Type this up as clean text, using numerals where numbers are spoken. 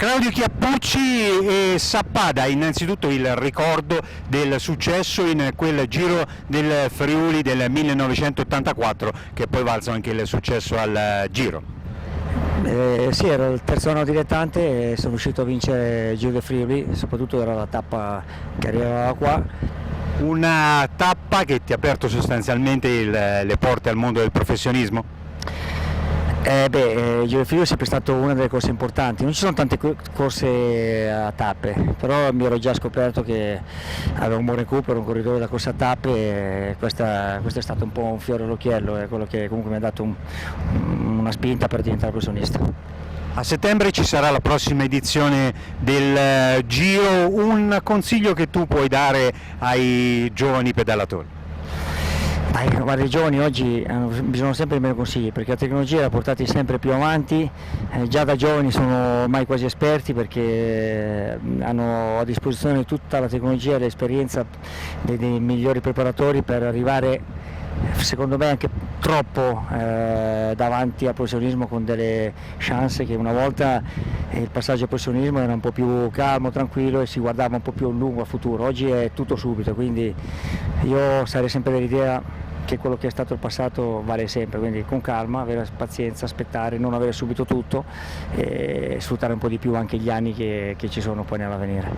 Claudio Chiappucci e Sappada, innanzitutto il ricordo del successo in quel Giro del Friuli del 1984 che poi valsa anche il successo al Giro. Sì, ero il terzo anno dilettante e sono riuscito a vincere il Giro del Friuli, soprattutto era la tappa che arrivava qua. Una tappa che ti ha aperto sostanzialmente le porte al mondo del professionismo? Il Giro del Friuli è sempre stato una delle corse importanti, non ci sono tante corse a tappe, però mi ero già scoperto che avevo un buon recupero, un corridore da corsa a tappe e questo è stato un po' un fiore all'occhiello, è quello che comunque mi ha dato una spinta per diventare professionista. A settembre ci sarà la prossima edizione del Giro, un consiglio che tu puoi dare ai giovani pedalatori? Guarda, i giovani oggi hanno bisogno sempre di meno consigli perché la tecnologia la portati sempre più avanti, già da giovani sono ormai quasi esperti perché hanno a disposizione tutta la tecnologia e l'esperienza dei migliori preparatori per arrivare, secondo me, anche troppo davanti al professionismo, con delle chance che una volta il passaggio al professionismo era un po' più calmo, tranquillo e si guardava un po' più a lungo al futuro. Oggi è tutto subito, quindi io sarei sempre dell'idea che quello che è stato il passato vale sempre, quindi con calma, avere pazienza, aspettare, non avere subito tutto e sfruttare un po' di più anche gli anni che ci sono poi nell'avvenire.